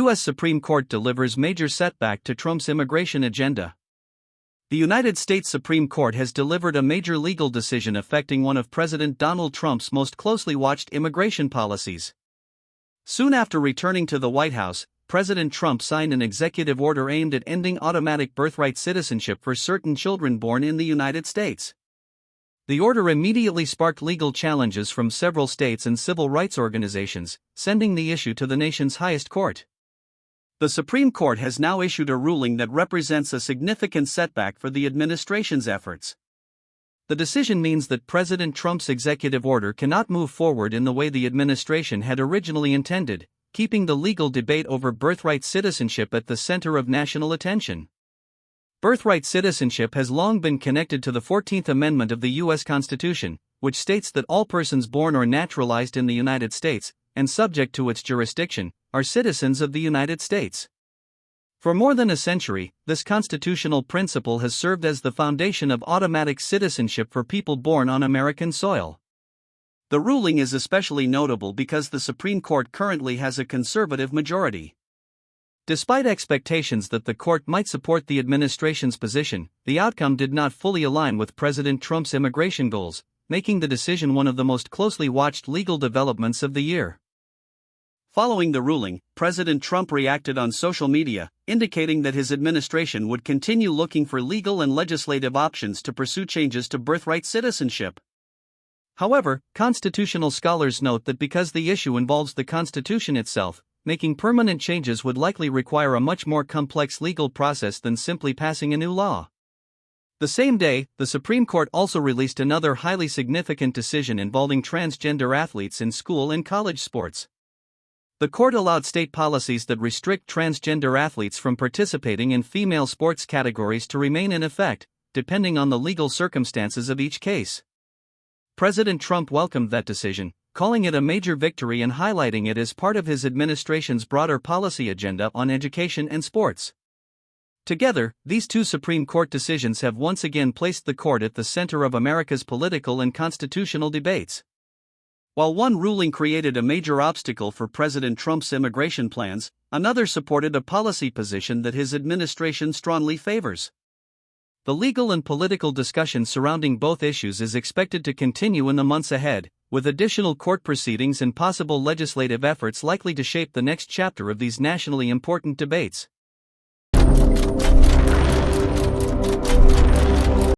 U.S. Supreme Court delivers major setback to Trump's immigration agenda. The United States Supreme Court has delivered a major legal decision affecting one of President Donald Trump's most closely watched immigration policies. Soon after returning to the White House, President Trump signed an executive order aimed at ending automatic birthright citizenship for certain children born in the United States. The order immediately sparked legal challenges from several states and civil rights organizations, sending the issue to the nation's highest court. The Supreme Court has now issued a ruling that represents a significant setback for the administration's efforts. The decision means that President Trump's executive order cannot move forward in the way the administration had originally intended, keeping the legal debate over birthright citizenship at the center of national attention. Birthright citizenship has long been connected to the 14th Amendment of the U.S. Constitution, which states that all persons born or naturalized in the United States, and subject to its jurisdiction, are citizens of the United States. For more than a century, this constitutional principle has served as the foundation of automatic citizenship for people born on American soil. The ruling is especially notable because the Supreme Court currently has a conservative majority. Despite expectations that the court might support the administration's position, the outcome did not fully align with President Trump's immigration goals, making the decision one of the most closely watched legal developments of the year. Following the ruling, President Trump reacted on social media, indicating that his administration would continue looking for legal and legislative options to pursue changes to birthright citizenship. However, constitutional scholars note that because the issue involves the Constitution itself, making permanent changes would likely require a much more complex legal process than simply passing a new law. The same day, the Supreme Court also released another highly significant decision involving transgender athletes in school and college sports. The court allowed state policies that restrict transgender athletes from participating in female sports categories to remain in effect, depending on the legal circumstances of each case. President Trump welcomed that decision, calling it a major victory and highlighting it as part of his administration's broader policy agenda on education and sports. Together, these two Supreme Court decisions have once again placed the court at the center of America's political and constitutional debates. While one ruling created a major obstacle for President Trump's immigration plans, another supported a policy position that his administration strongly favors. The legal and political discussion surrounding both issues is expected to continue in the months ahead, with additional court proceedings and possible legislative efforts likely to shape the next chapter of these nationally important debates.